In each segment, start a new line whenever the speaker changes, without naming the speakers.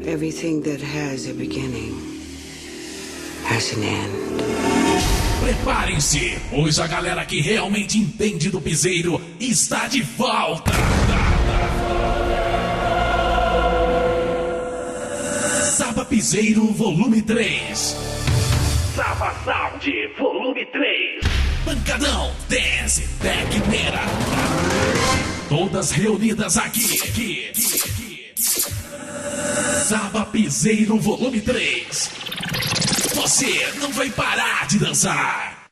Everything that has a beginning has an end.
Preparem-se, pois a galera que realmente entende do piseiro está de volta. Saba Piseiro Volume 3. Saba Sound Volume 3. Pancadão, Dance, Tecneira. Todas reunidas aqui. Saba Piseiro Volume 3. Você não vai parar de dançar.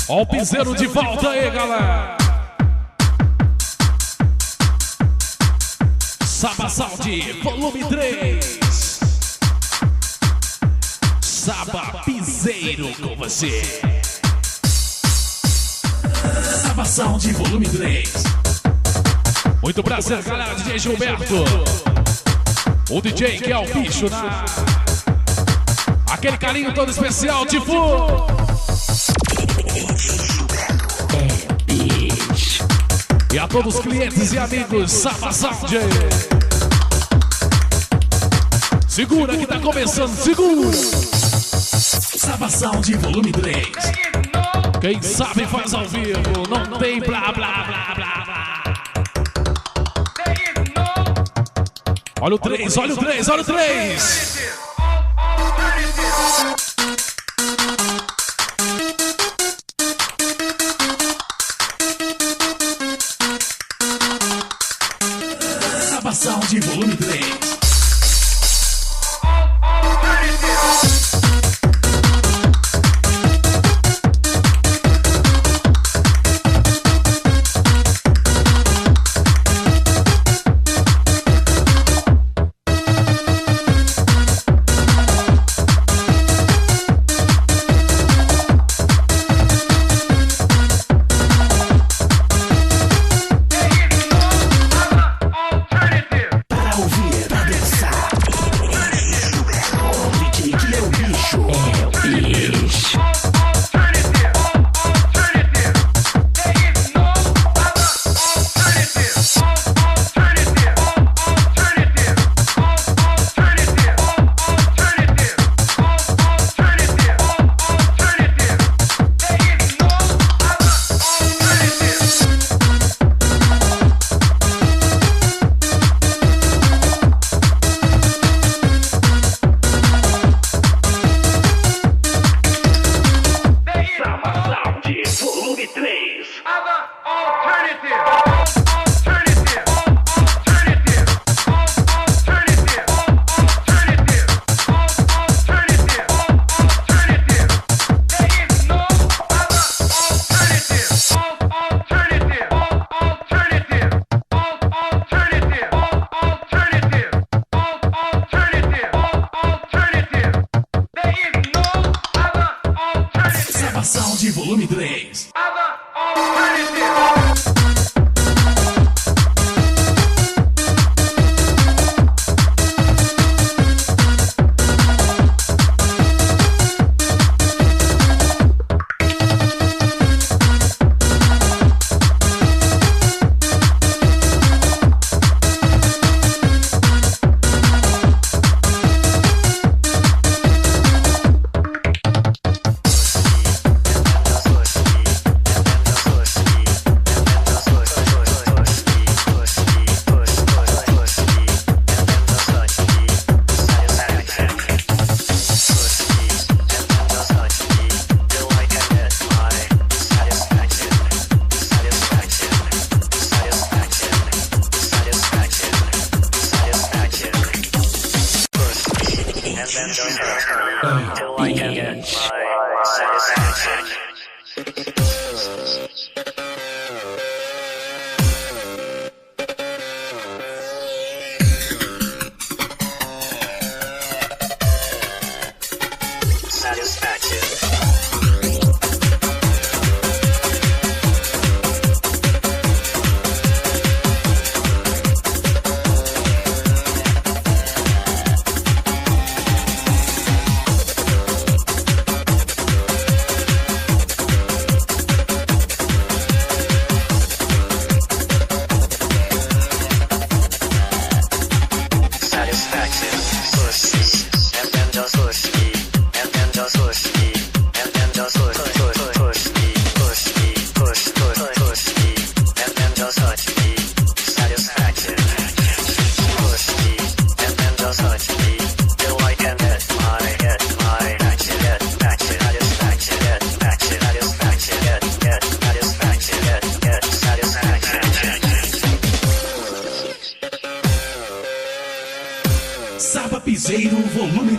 Ó o piseiro de volta aí, galera. Saba Sound Volume 3. Saba Piseiro com você. Saba Sound Volume 3. Muito prazer, galera. DJ Gilberto. O DJ que é o bicho na... Aquele carinho todo especial, tipo... E a todos os clientes e amigos, Saba Sound. Segura que tá começando, segura. Saba Sound Volume 3. Quem sabe faz ao vivo, não tem blá blá blá blá blá. Olha o 3, olha o 3, olha o 3. Saba Sound Volume 3. Sound Volume 3.
Till I can get my satisfaction.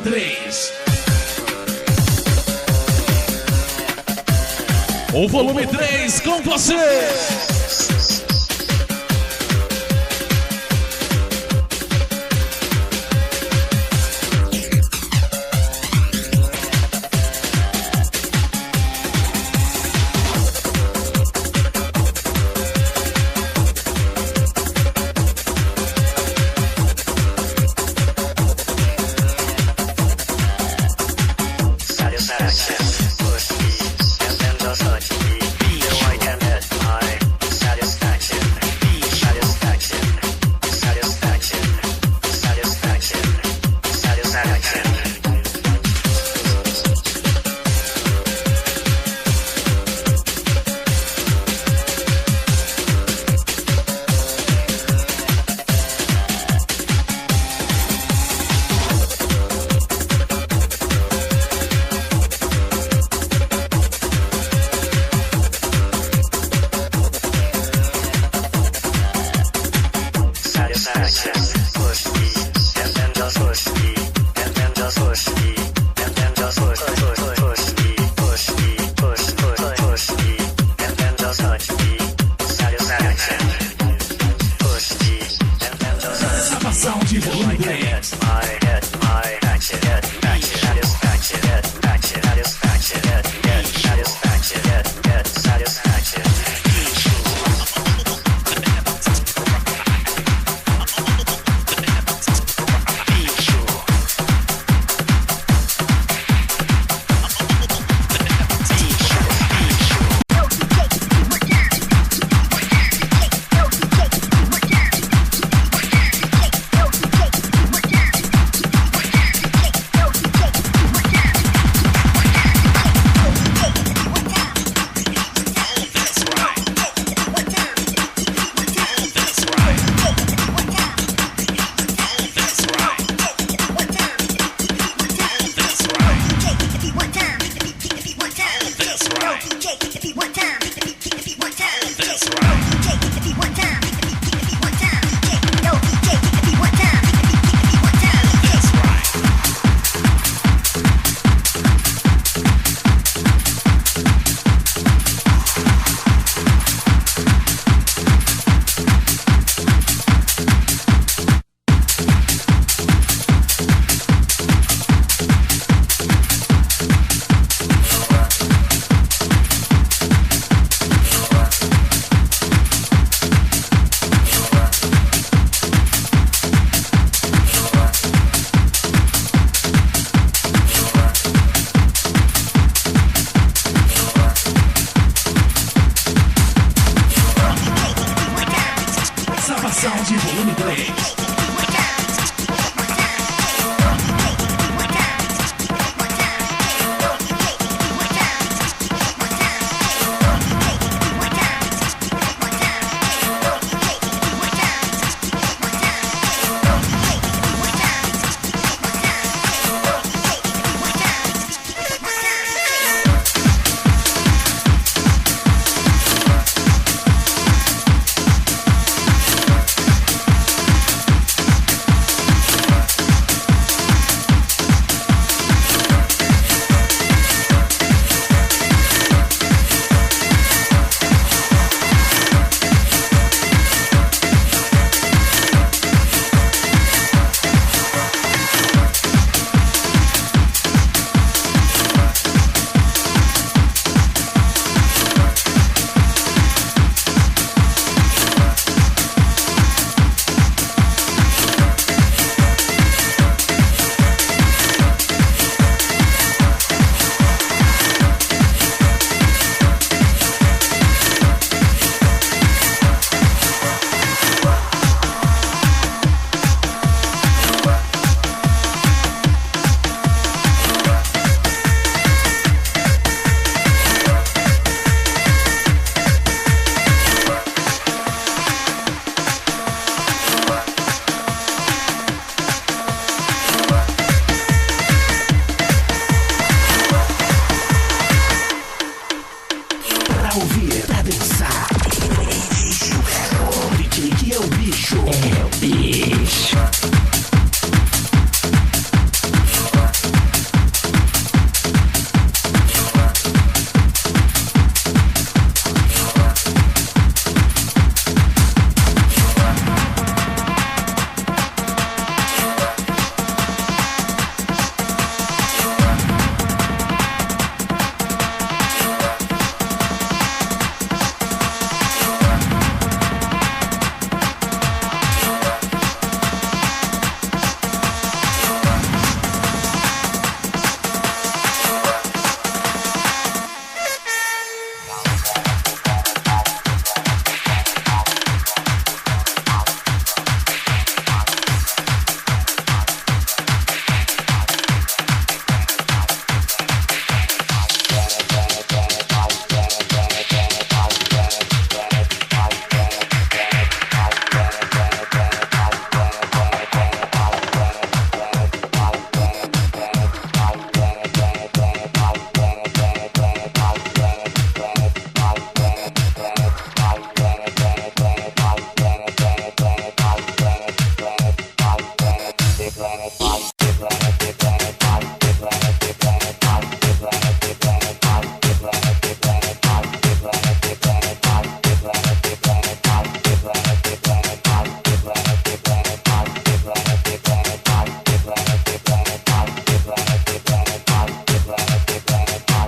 3. O volume 3 com você.
Satisfaction, pussy, and then the touch me. So I can let my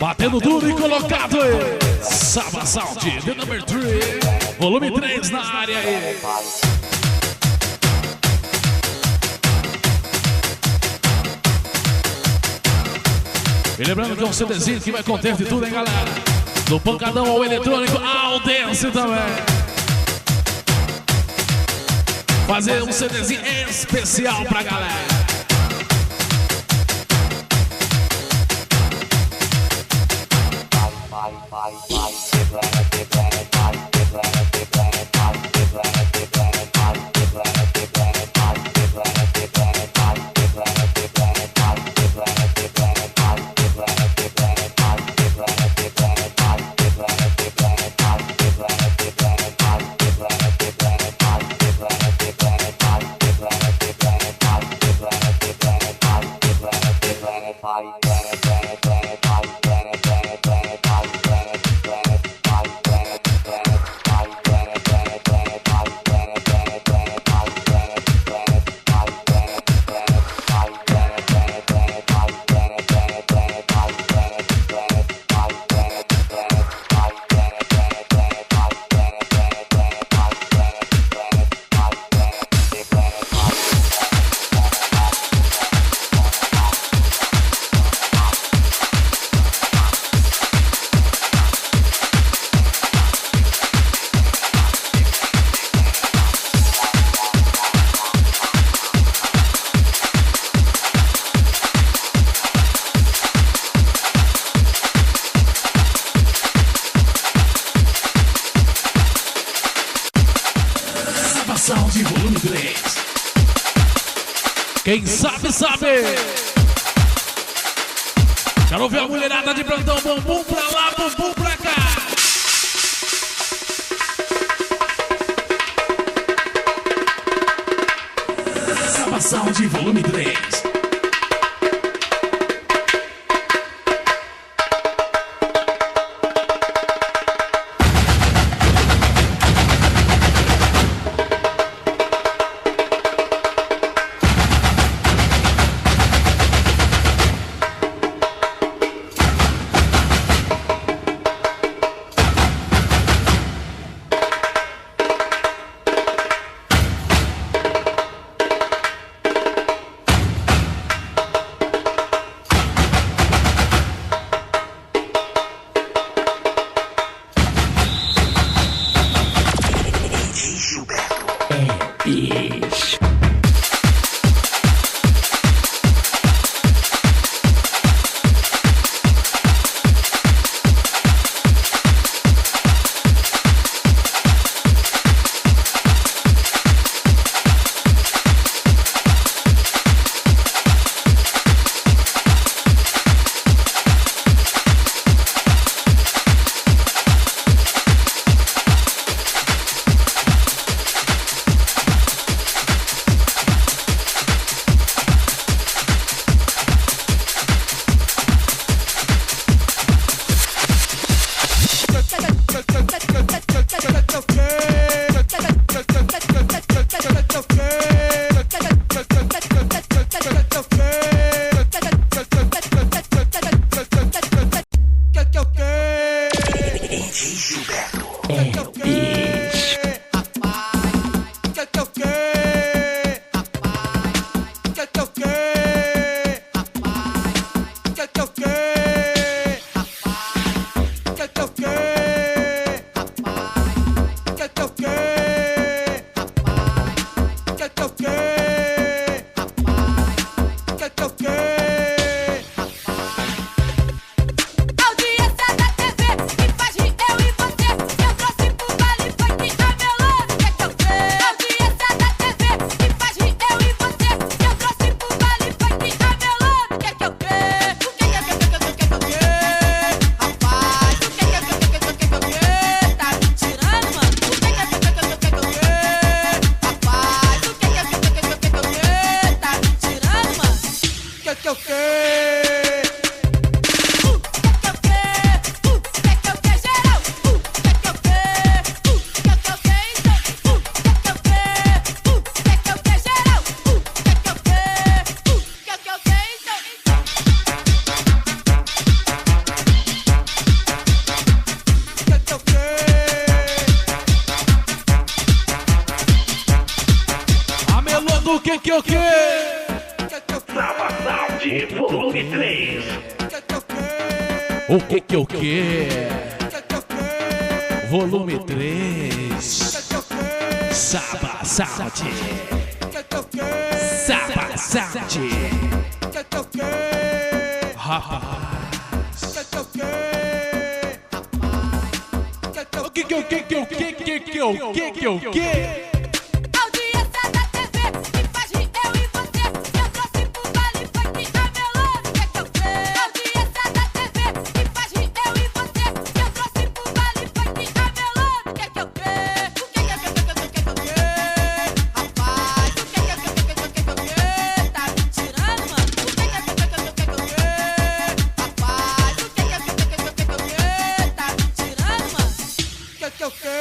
Batendo duro e colocado aí. Saba Sound, the number 3. Volume 3 na área aí. E lembrando que é um CDzinho que vai conter de tudo, hein, galera? Do pancadão ao eletrônico, ao dance também. Fazer um CDzinho especial pra galera. Sound volume 3. Quem sabe, sabe. Quero ver a mulherada de plantão. Bumbum pra lá, bumbum pra cá. Saba Sound volume 3.
Audiência da TV que faz rir eu e você. Eu trouxe pro Vale.
Saba Sound, volume 3.
O que? Volume 3. Saba Sound. Saba Sound. Rapaz. O que?
Audiência da TV que faz rir eu e você. Eu trouxe pro baile foi que ramelou. O que eu fiz? Audiência da TV que faz rir eu e você. Eu trouxe pro baile foi que ramelou. O que eu fiz? O que eu fiz? Rapaz, o que eu fiz? Tá me tirando, mano? O que eu fiz? Rapaz, o que eu fiz? Tá me tirando, mano? O que eu fiz?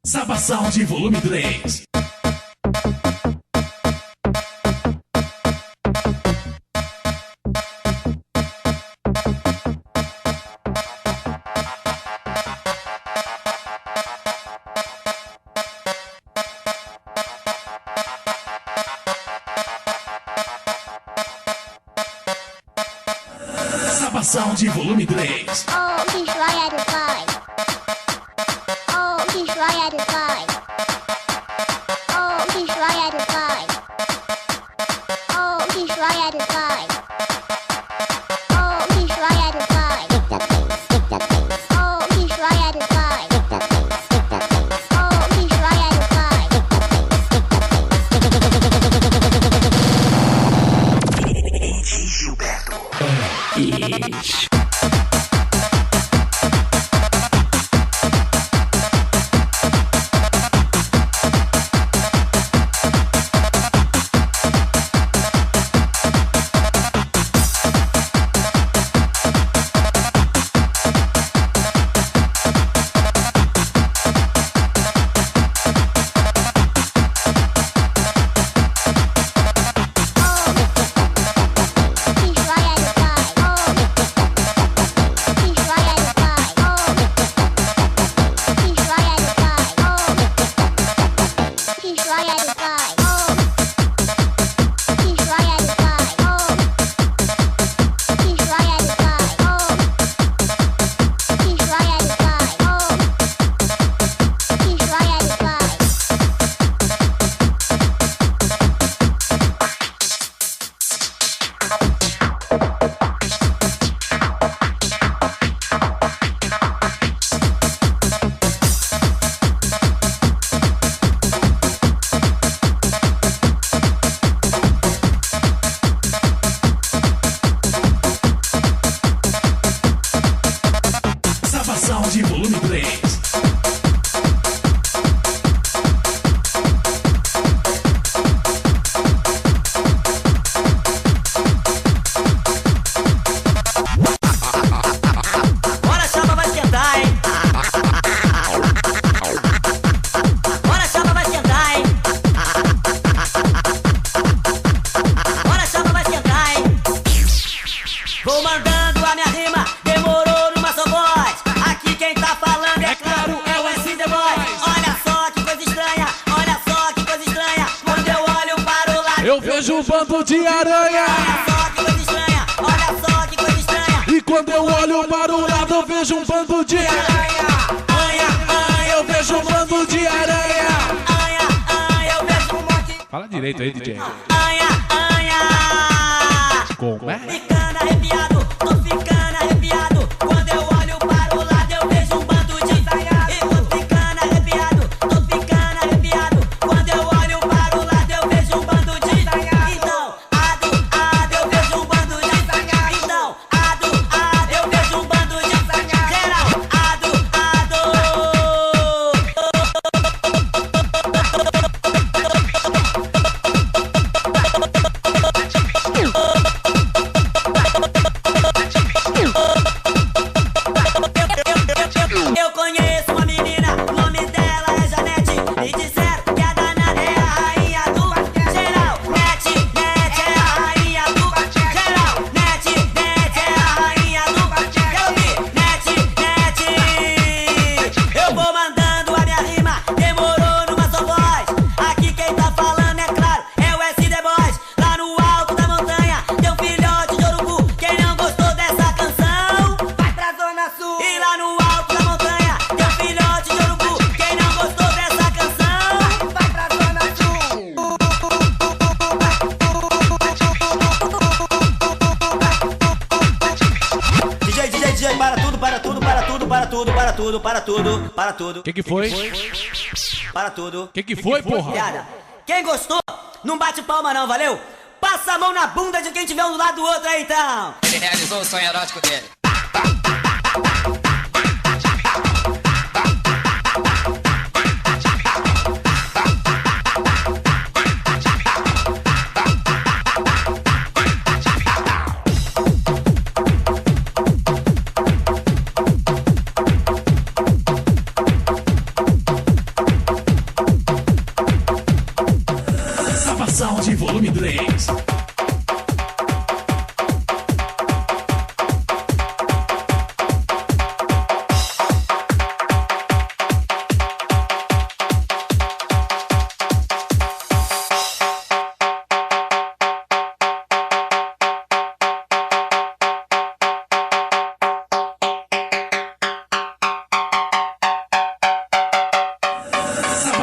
Saba Sound, volume 3. Saba Sound, volume 3.
Oh, destroyer the fly. Oh, destroyer the fly. Oh, destroyer the fly. Oh, destroyer the fly. Oh, destroyer the fly. Oh, destroyer the fly. Oh, destroyer the fly.
Sound, volume 3.
Bora, chapa, vai esquentar, hein? Bora, chapa, vai esquentar, hein? Bora, chapa, vai esquentar, hein? Vou mandando a minha rima, demorou numa só voz. Aqui quem tá falando é claro, é o MC The Boys. Olha só que coisa estranha, olha só que coisa estranha. Quando eu olho para o lado,
eu vejo um bando de aranha.
olha só que coisa estranha, olha só que coisa estranha.
E quando eu olho para o lado eu vejo um bando de aranha. Eu vejo um bando de aranha.
Eu vejo um monte.
Fala direito aí, DJ. Como é?
Ficando arrepiado, tô ficando arrepiado. Quando eu olho para o lado eu vejo um bando de aranha. E tô ficando arrepiado, tô ficando arrepiado. Quando eu olho para o lado eu vejo um bando de aranha. Então, eu vejo um bando de aranha. Então, eu vejo um bando de aranha. Geral, eu conheço uma menina, o nome dela é Janete. Me disseram que a danada é a rainha do geral. Net é a rainha do geral. Net é a rainha do quero ouvir. Net. Eu vou mandando a minha rima, demorou numa só voz. Aqui quem tá falando é claro, é o SD Boys. Lá no alto da montanha tem um filhote de urubu. Quem não gostou dessa canção, vai pra Zona Sul. E lá no alto da montanha tem um filhote de urubu. Quem não gostou dessa canção, vai pra Zona Sul. DJ, para tudo.
Que foi?
Para tudo.
Que foi, porra?
Piada. Quem gostou, não bate palma não, valeu? Passa a mão na bunda de quem tiver um do lado do outro aí, então.
Ele realizou o sonho erótico dele.
Sound volume 3.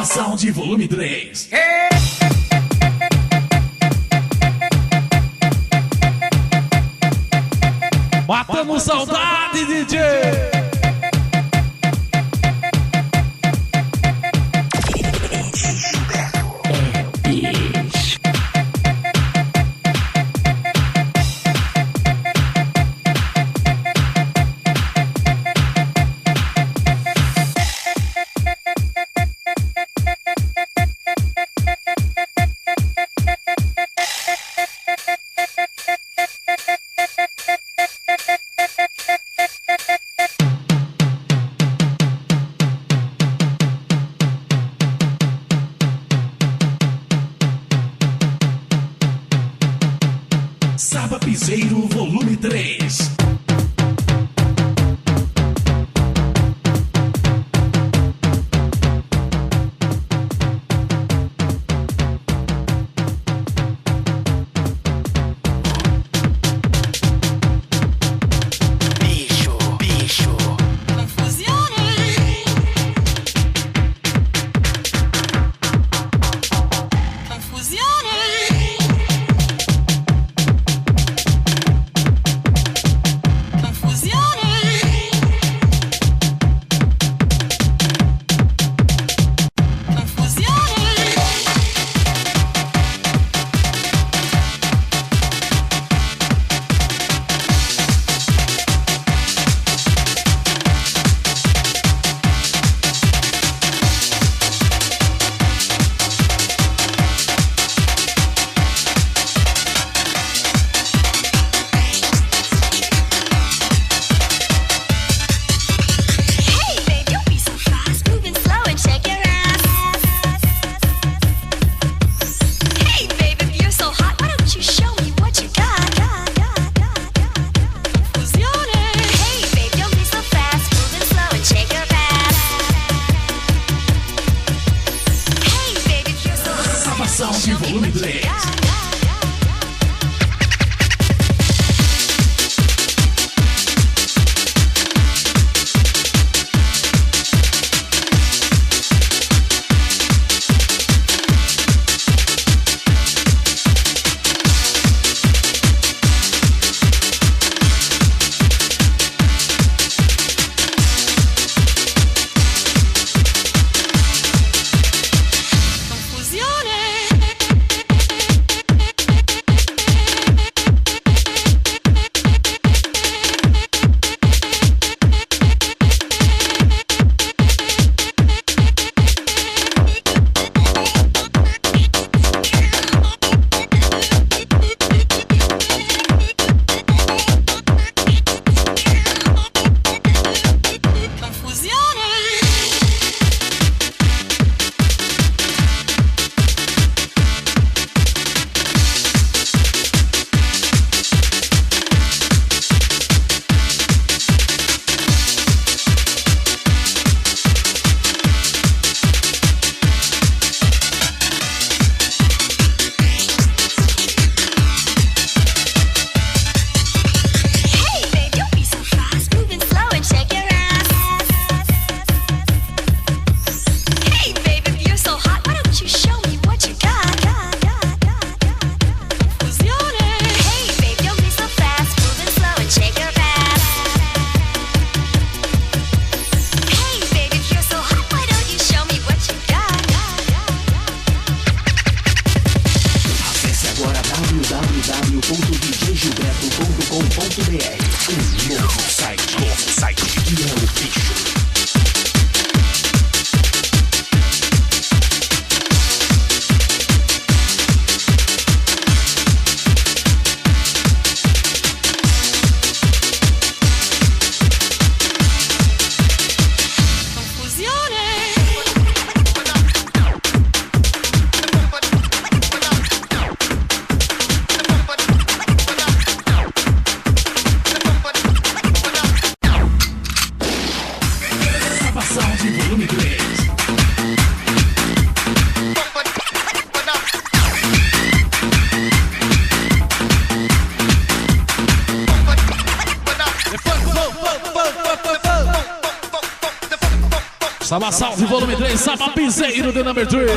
Sound volume 3. Matamos saudade, DJ! Saba Piseiro volume 3. Sound volume 3.
www.djgilberto.com.br. Novo site que é o bicho.
Saba Salve, volume 3, Saba Piseiro do number 3.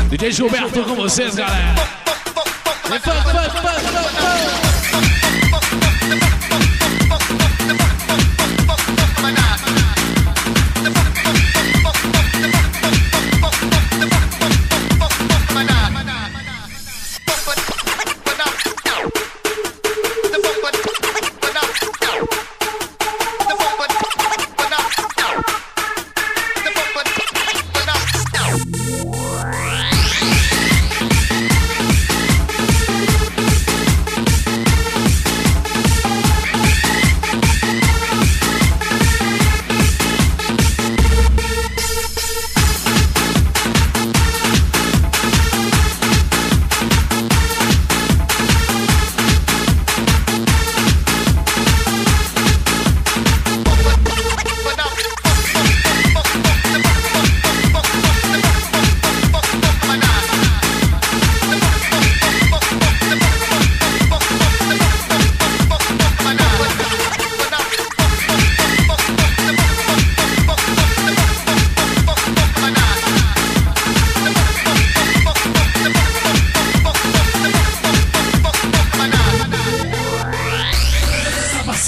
DJ Gilberto com vocês, galera.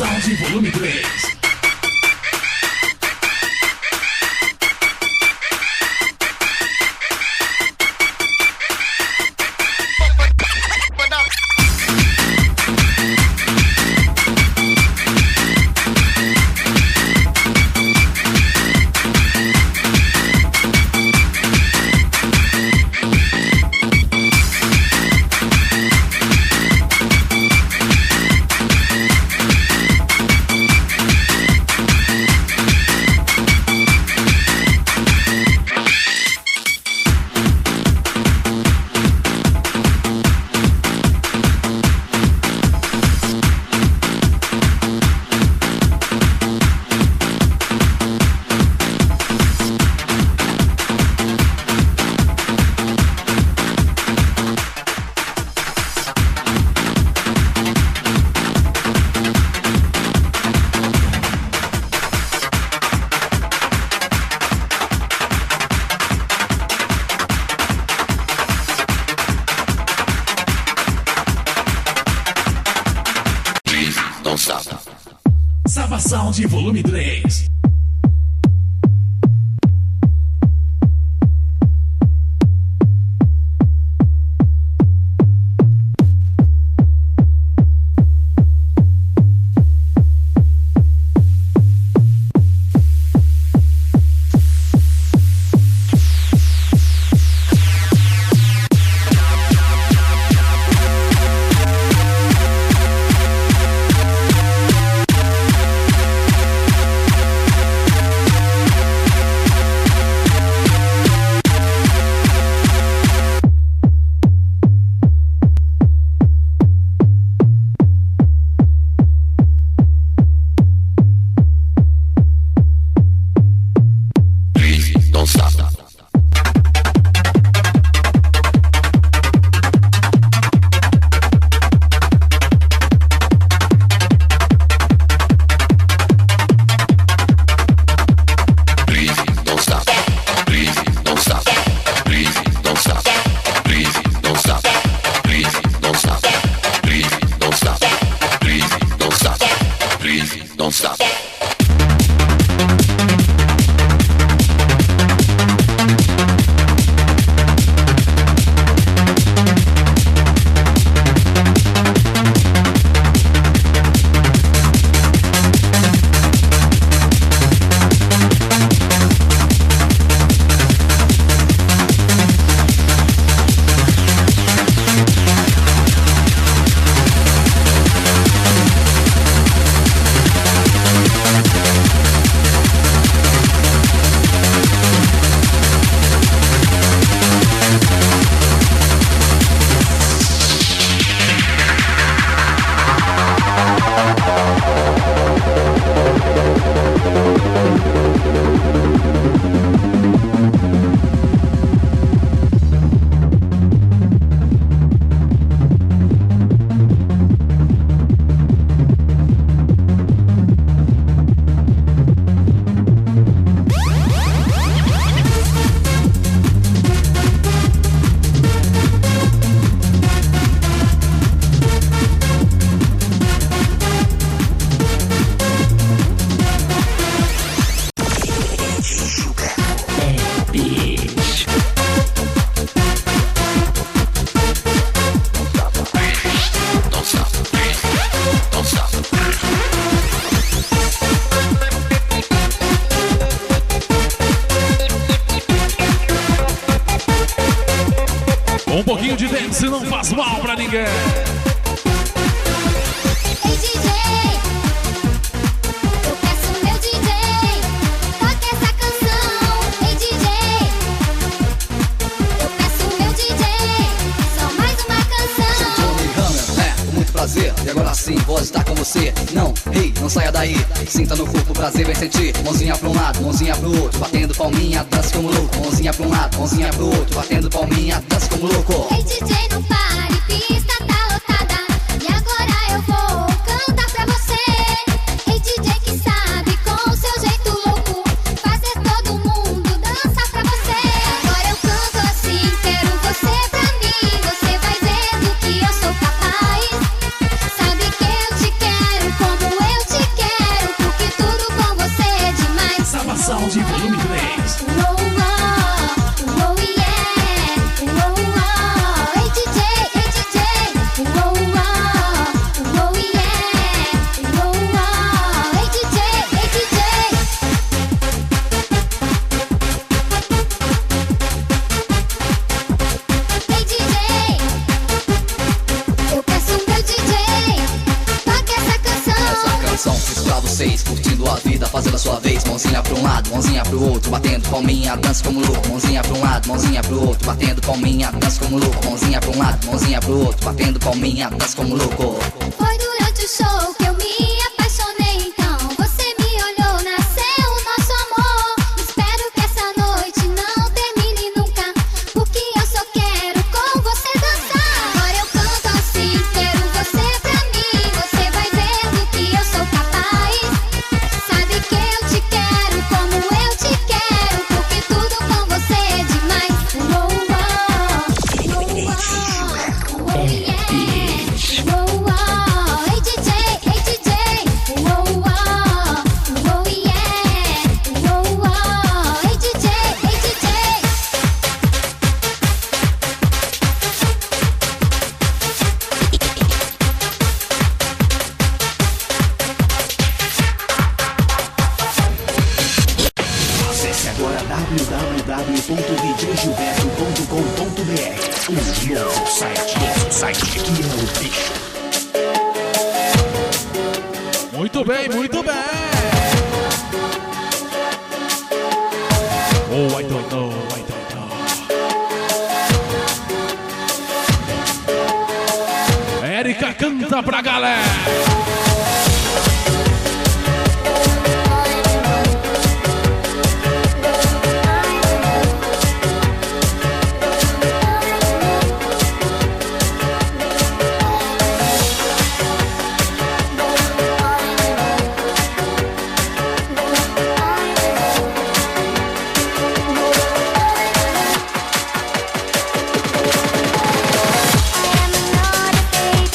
Sound volume 3. Saba Sound volume 3. Um pouquinho de dance não faz mal pra ninguém.
Ei DJ, eu peço meu DJ, toque essa canção. Ei DJ, eu peço meu DJ, só mais uma canção.
Johnny Hammer, com muito prazer. E agora sim, vou estar com você. Não, ei, não saia daí. Sinta no corpo o prazer, vai sentir. Mãozinha pra um lado, mãozinha pro outro, batendo palminha, dança como louco. Mãozinha pra um lado, mãozinha pro outro, batendo palminha, dança como louco.
Ei DJ, não pare, pista tá lotada, e agora eu vou cantar pra você. Ei DJ que sabe com o seu jeito louco fazer todo mundo dançar pra você. Agora eu canto assim, quero você pra mim. Você vai ver do que eu sou capaz. Sabe que eu te quero como eu te quero, porque tudo com você é demais.
Salvação de volume 3.
Uou, uou, uou, yeah. Uou, uou, ei DJ, uou, uou, uou, yeah. Uou, uou, ei DJ, Ei DJ, eu peço meu DJ, toque essa canção.
Essa canção fiz pra vocês, curtindo a vida, fazendo a sua vez. Mãozinha pra um lado, mãozinha pro outro, batendo palminha, dança como louco. Mãozinha pra um lado, mãozinha pro outro, batendo palminha, dança como louco. Mãozinha pra um lado, mãozinha pro outro, batendo palminha, dança como louco.
Foi durante o show que eu me apaixonei, então você me olhou, nasceu o nosso amor. Espero que essa noite não termine nunca, porque eu só quero com você dançar. Agora eu canto assim, quero você pra mim. Você vai ver do que eu sou capaz. Sabe que eu te quero como eu te quero, porque tudo com você é demais. Uou, uou, uou, uou, yeah. Uou, uou, ei DJ, uou, uou, uou, yeah. Uou, uou, ei DJ,
Acesse agora www.djgilberto.com.br. O novo site que é o bicho.
Muito bem, muito bem. Oh, I don't know, I don't know. Érica canta pra galera.
I am not a baby,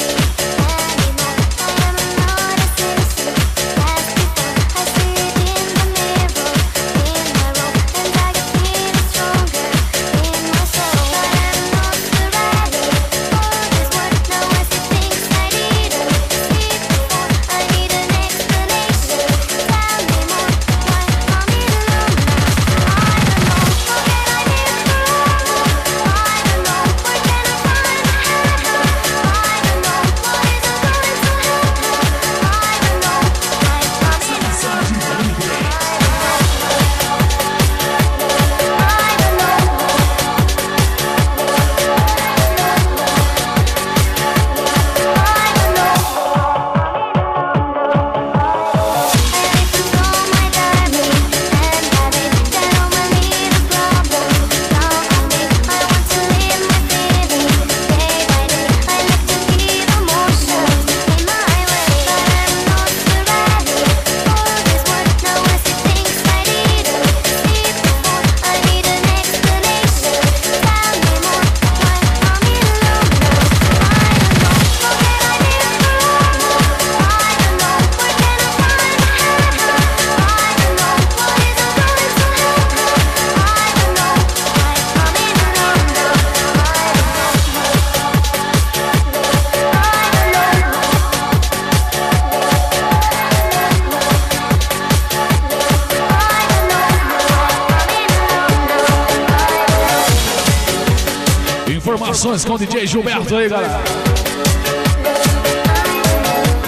Informações com o DJ Gilberto aí, galera.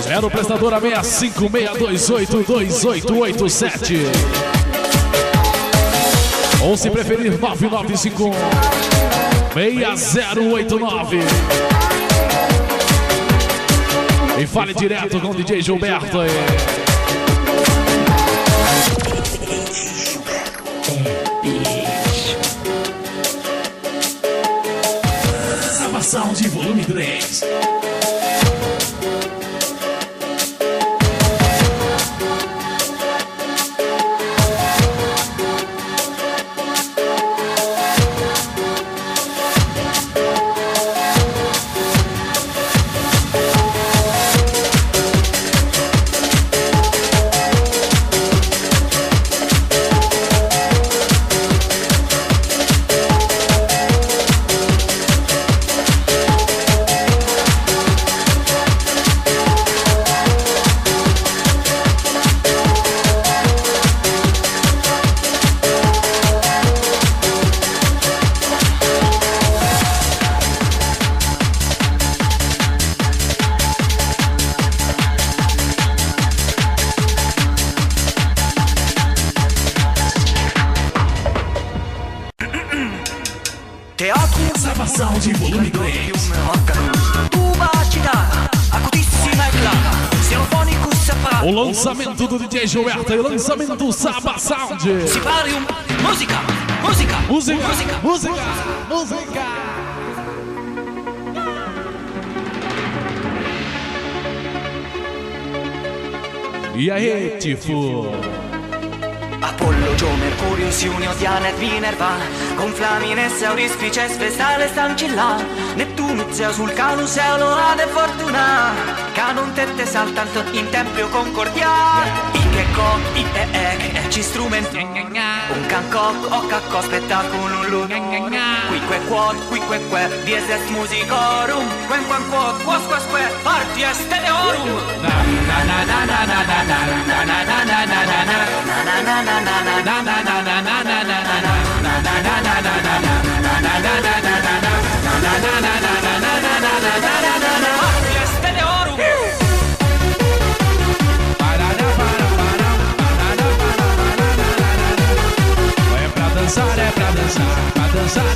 0 prestadora 656282887. Ou se preferir 9951 6089. E fale direto com o DJ Gilberto aí.
Sound volume 3. Sound volume 3.
O lançamento do DJ Gilberto e o lançamento do Saba Sound.
Música, música,
música,
música,
música, música. E aí, Tifo?
Apollo, Gio, Mercurio, Siunio, Diana e Minerva, con Flamine, Seuri, Spice, Sfestale, Stancilla, Nettuno, Zeo sul Caluseo, Lorade, Fortuna, Canon, Tette, saltanto in tempio concordia, Ikeko, Iek, ci strumenti, un cancocco, o cacco, spettacolo, un luno, Quique, quod, quique, dies est musicorum, quen, quod, quos, parti est teorum, na na na na na na na na na na na na na na
É pra dançar, pra dançar,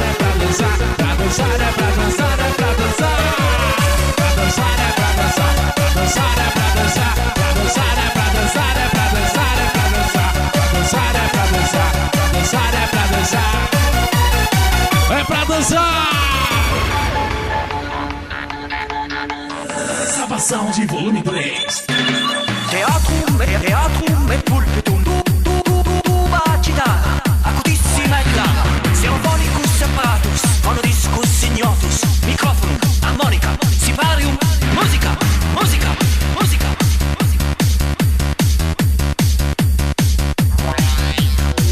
é pra dançar, pra dançar, é pra dançar, é pra dançar, pra dançar, é pra dançar, pra dançar, é pra dançar, pra dançar, é pra dançar, é pra dançar, é pra dançar, pra dançar, é pra dançar, pra dançar, é pra dançar, é pra dançar.
Saba Sound volume 3.
Teatrum e pulpitum, tuba citata, acutissima e clara, Stereofonicus apparatus, fonodiscus ignotus, microfonum, armonica, siparium, musica, musica, musica, musica.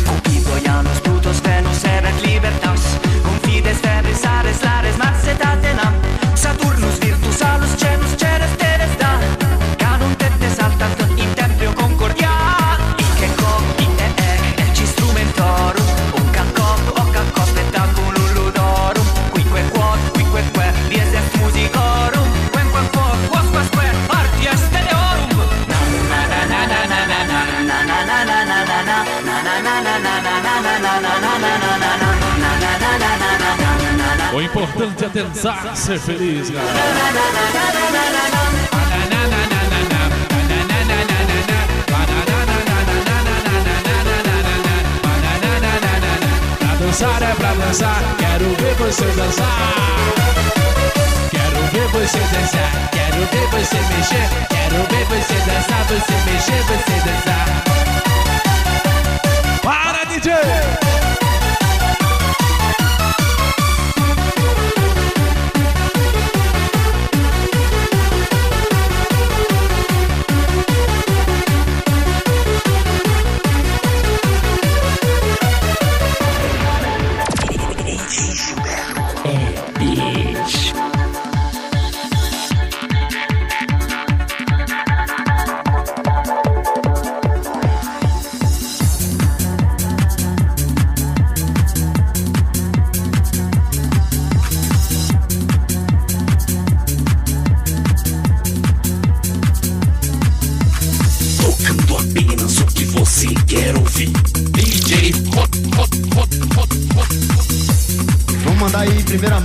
Cupido, Janus, Plutus, Venus, Erat, Libertas, Confides, Febris, Ares, Lares, Mars, et Atenam, Saturnus, Virtus, Alus, Cenus, Ceres, Teres, Da, Canon, Tette, saltanto in tempio concordia, Ikeko, Iek, ci strumentorum, un cancop, o cacco, spettacolo, ludorum, quique, quod, quique, dies est musicorum, quen, quos, parti est teorum, na na na na na na na na na na na na na.
O importante é tentar ser feliz, galera. Pra dançar é pra dançar, quero ver você dançar. Quero ver você dançar, quero ver você mexer, quero ver você dançar, você mexer, você dançar. Para, DJ!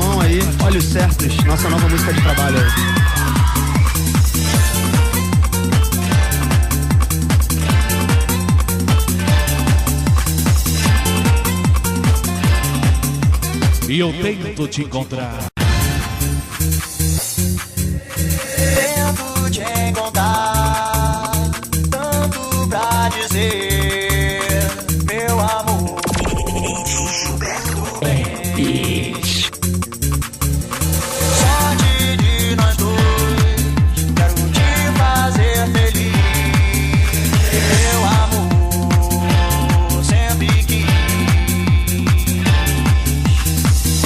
mão aí, Olhos Certos, nossa nova música de trabalho aí.
E eu tento te encontrar.
Tento te encontrar, tanto pra dizer, meu amor. Sorte de nós dois, quero te fazer feliz, meu amor, sempre quis.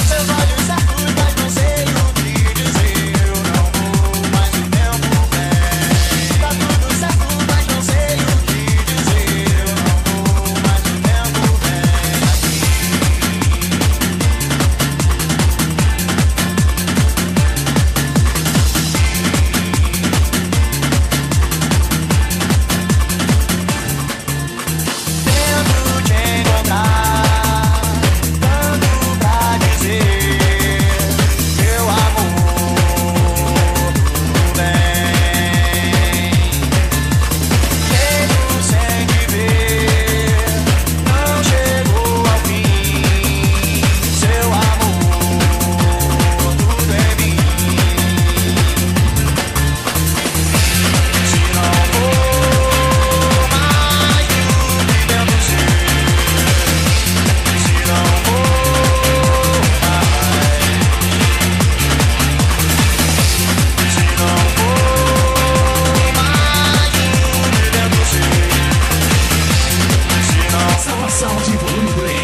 Seus olhos certos, mas não sei o que dizer. Eu não vou mais o tempo bem. Tá tudo certo, mas não sei o que dizer. Eu não vou mais o tempo bem. Tento te encontrar, tanto pra dizer, meu amor, tudo bem. Mesmo sem te ver, não chegou ao fim, seu amor, tudo em mim. Se não for mais do que dentro ser, se não for mais, se não for mais do que dentro ser, se não
Salvação de volume 3.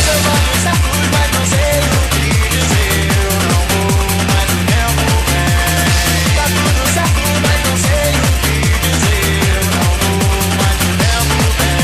seus olhos certos, mas não sei o que dizer. Eu não vou mais o tempo bem. Tá tudo certo, mas não sei o que dizer. Eu não vou mais o tempo bem.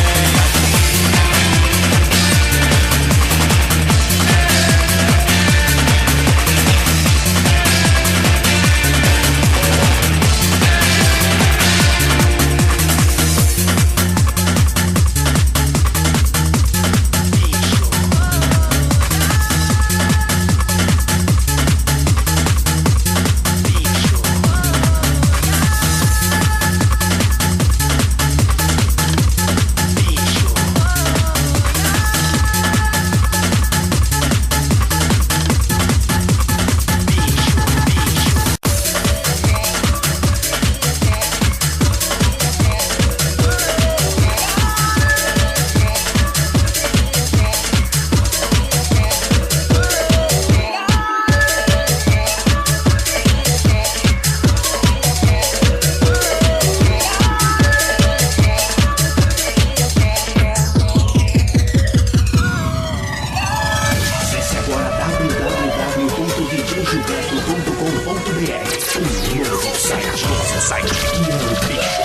Acesse agora www.djgilberto.com.br. O novo site que é o bicho.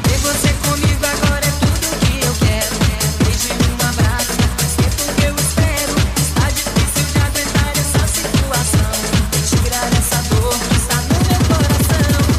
Ter você comigo agora é tudo que eu quero. Beijo e um abraço, faz tempo que eu espero. Está difícil de aguentar essa situação. Tirar essa dor que está no meu coração.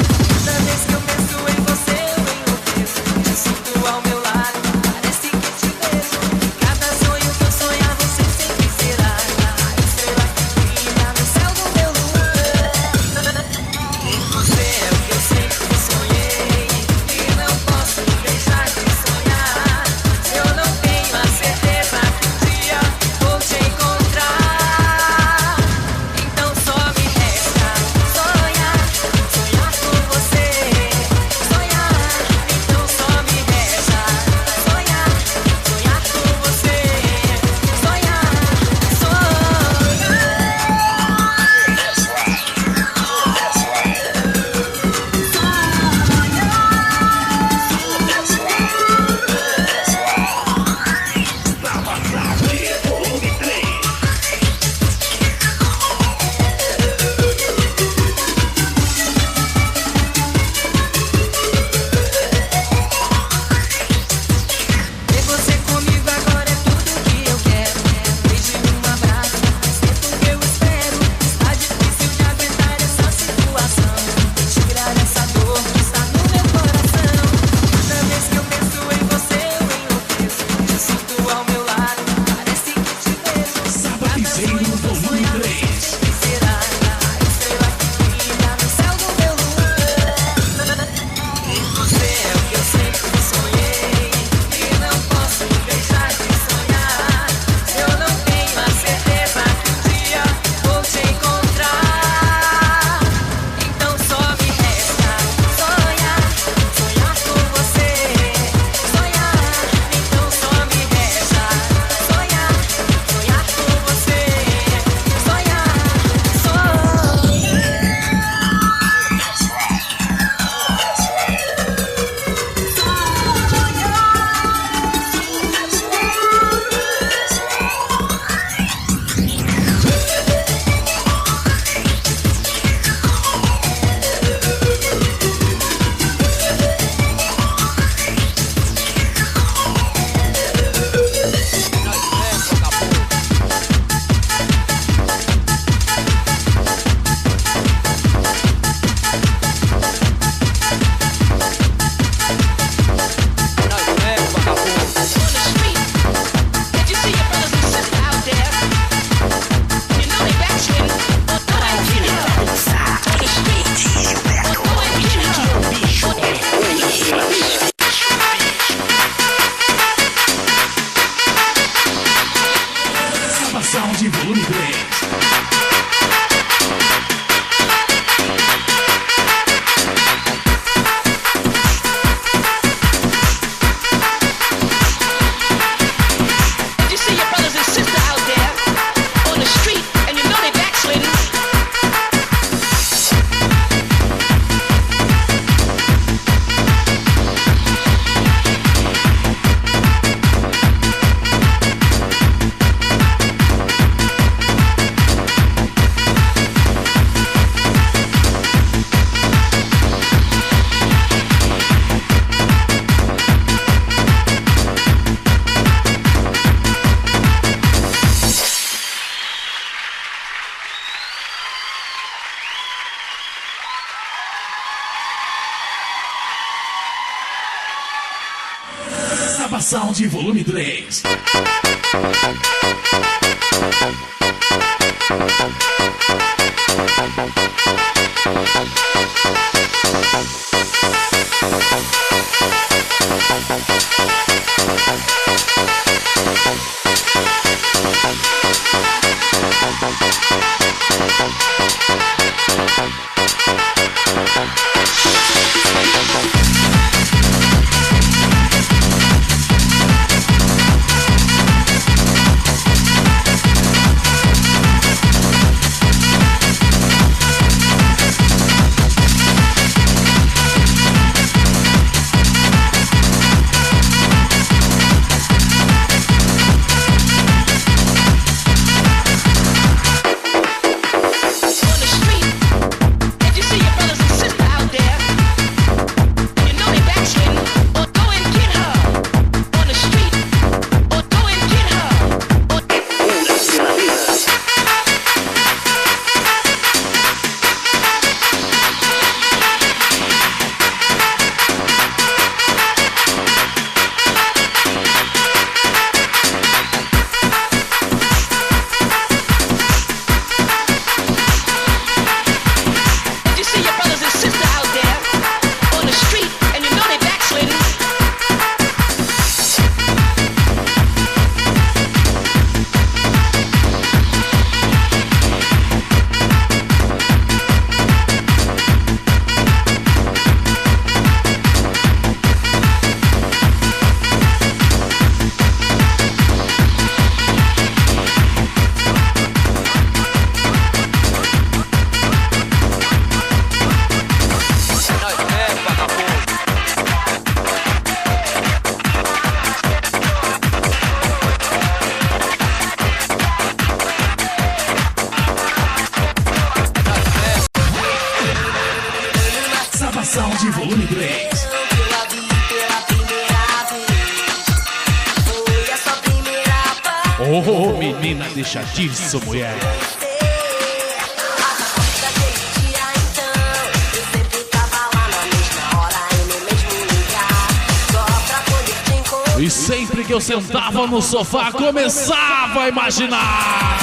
Saba Sound volume 3. Sound volume 3. Oh, menina, deixa disso, mulher. E sempre que eu sentava no sofá, começava a imaginar.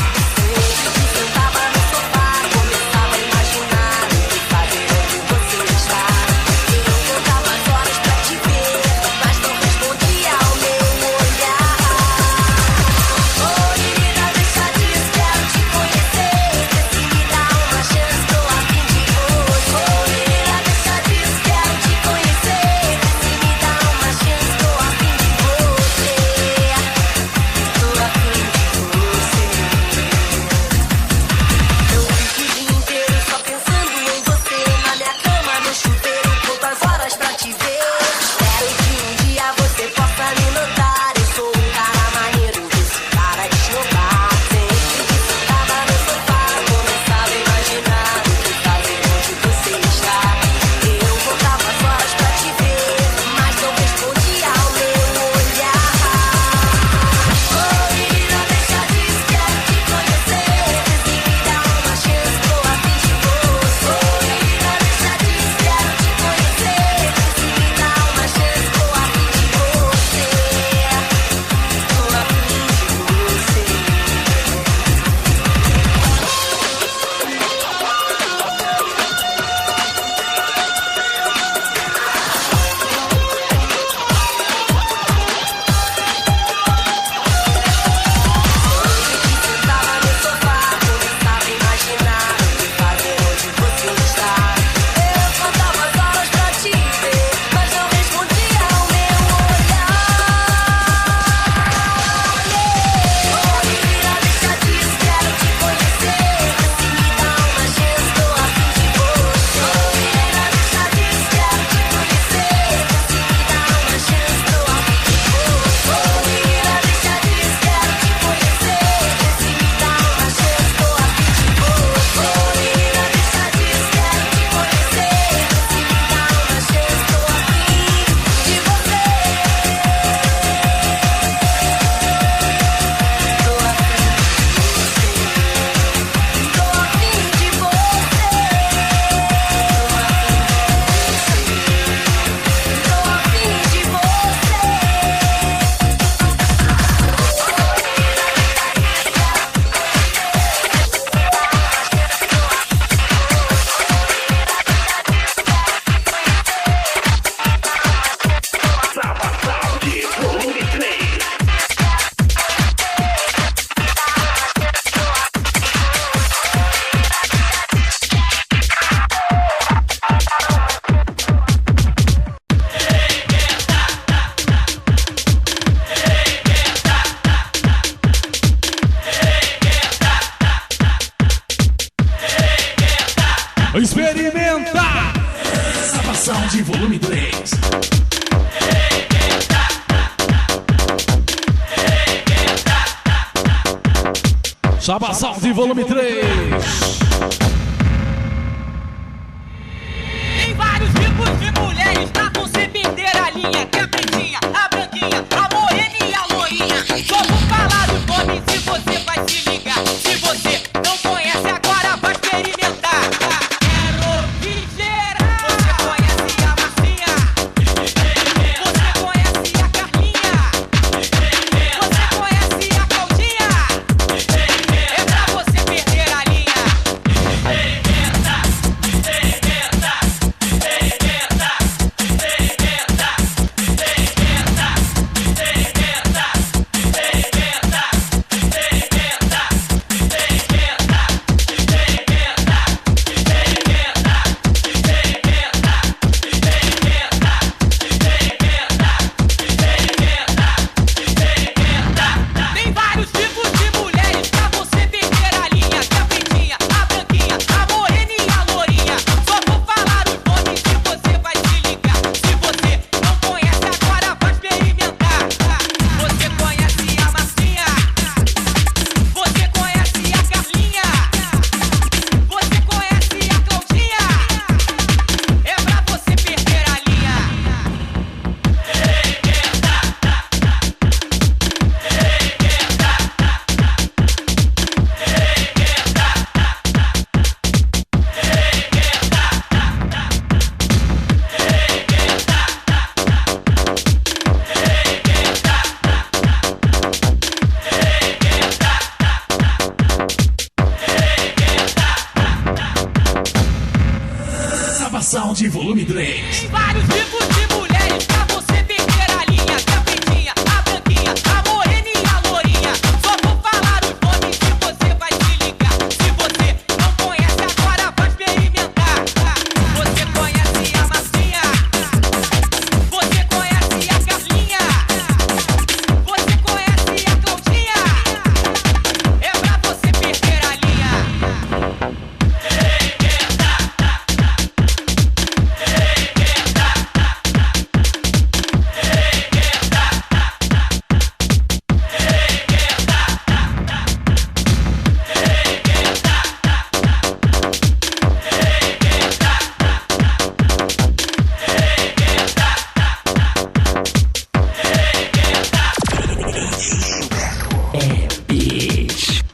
Experimenta! Salvação de volume 3. Salvação de volume 3.
Tem vários tipos de mulheres pra você perder a linha. Que a pretinha, a branquinha, a morena e a loirinha. Só vou falar os nomes se você vai se ligar. Se você não conhece agora vai experimentar. Quero que geral. Você conhece a Marcinha? Você conhece a Carlinha? Você conhece a Claudinha? É pra você perder a linha. Tem vários tipos de mulheres pra você perder a linha. Que a pretinha, a branquinha, a morena e a lourinha. Só vou falar os nomes e você vai se ligar. Se você não conhece agora vai experimentar. Você conhece a Marcinha? Você conhece a Carlinha? Você conhece a Claudinha? É pra você perder a linha.
Salvação de volume 3.
Tem vários tipos de mulheres pra você perder a linha. Que a pretinha, a branquinha, a morena e a lourinha. Só vou falar os nomes e você vai se ligar. Se você não conhece agora vai experimentar. Você conhece a Marcinha? Você conhece a Carlinha? Você conhece a Claudinha? É pra você perder a linha.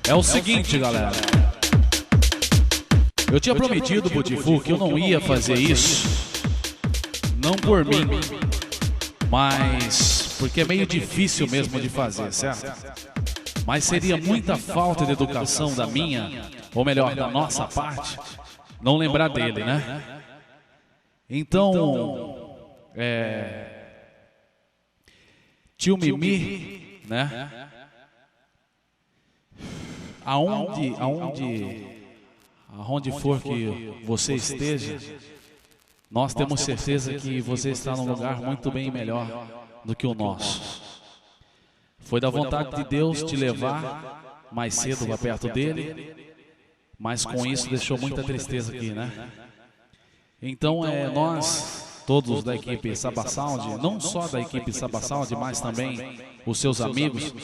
É o seguinte, galera. Eu tinha prometido pro Difu que eu não ia fazer isso. Não por mim, mas porque é meio difícil mesmo de fazer, certo? Mas seria muita falta de educação da minha, ou melhor, da nossa parte, não lembrar dele, né? Então, tio Mimi, né? Aonde for que você esteja, nós temos certeza que você está num lugar muito bem melhor do que o nosso. Foi da vontade de Deus te levar mais cedo para perto dele, mas com isso deixou muita tristeza aqui, né? Então nós, todos da equipe Saba Sound, não só da equipe Saba Sound, mas também os seus amigos,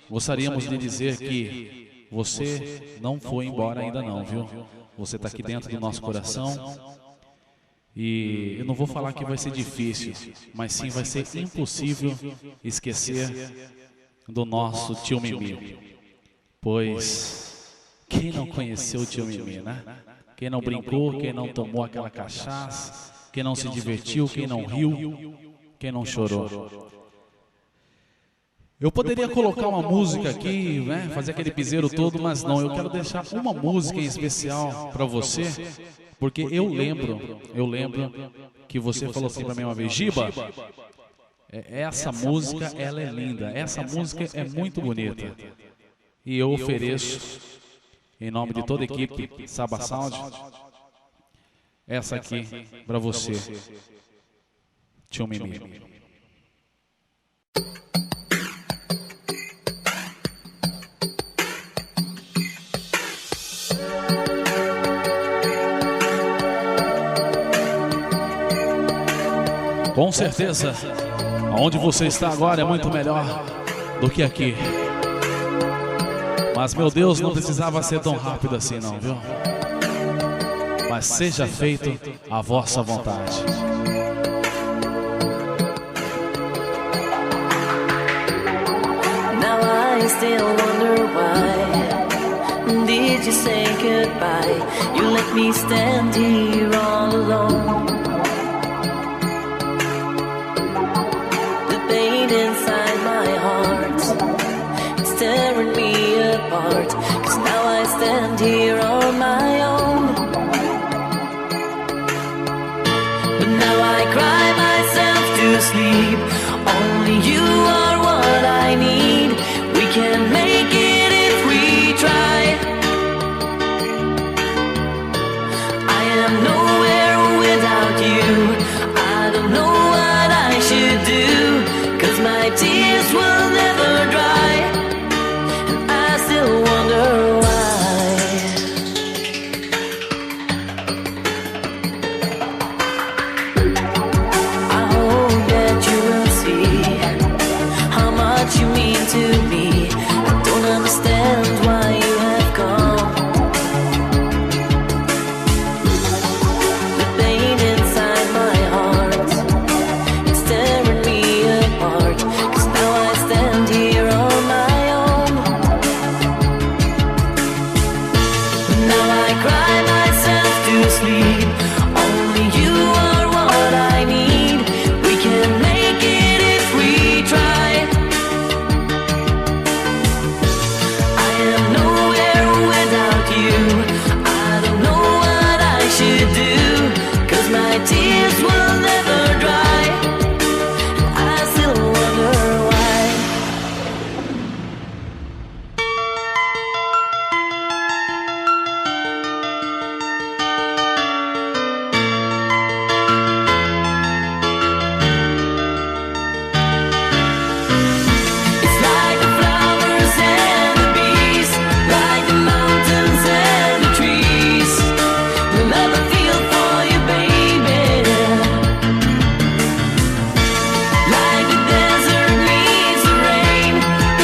gostaríamos de dizer que você não foi embora ainda não, viu? Você está aqui dentro do nosso coração. E eu não vou falar que vai ser difícil, mas sim vai ser impossível esquecer do nosso tio Mimi. Pois quem não conheceu o tio Mimi, né? Quem não brincou, quem não tomou aquela cachaça, quem não se divertiu, quem não riu, quem não chorou. Eu poderia colocar uma música aqui, né, fazer aquele piseiro todo, mas não, eu quero deixar uma música em especial para você, porque eu lembro que você falou assim para mim uma vez, Giba, essa música, ela é linda, essa música é muito bonita, e eu ofereço, em nome de toda a equipe Saba Sound, essa aqui para você, tio Mimi. Com certeza, onde você está agora é muito melhor do que aqui. Mas, meu Deus, não precisava ser tão rápido assim, não, viu? Mas seja feito a vossa vontade.
Now I still wonder why did you say goodbye? You let me stand here all alone. The pain inside my heart, it's tearing me apart. 'Cause now I stand here on my own. But now I cry myself to sleep. Only you are what I need. We can make it if we try. I am nowhere without you. I don't know what I should do. 'Cause my tears will never dry. And I still wonder why. I hope that you will see how much you mean to me. I don't understand why you have gone. The pain inside my heart, it's tearing me apart. 'Cause now I stand here on my own. Now I cry myself to sleep. Only you are what I need. We can make it if we try. I am nowhere without you. I don't know what I should do. 'Cause my tears will never dry. I still wonder why. It's like the flowers and the bees, like the mountains and the trees. The love I feel for you, baby. Like the desert needs the rain,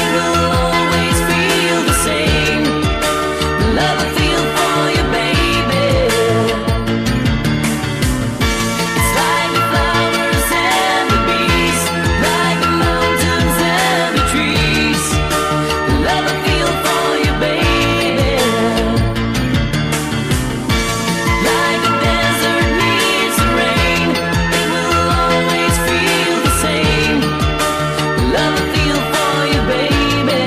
it will always feel the same. The love I feel for you, baby. It's like the flowers and the bees, like the mountains and the trees. The love I feel for you, baby. Like the desert needs the rain, it will always feel the same. The love I feel for you, baby.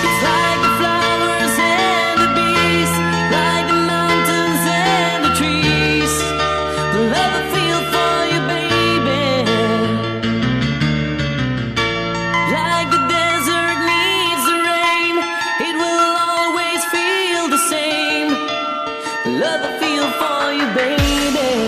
It's like the flowers and the bees, like the mountains and the trees. The love I feel for you, baby. Like the desert needs the rain, it will always feel the same. The love I feel for you, baby.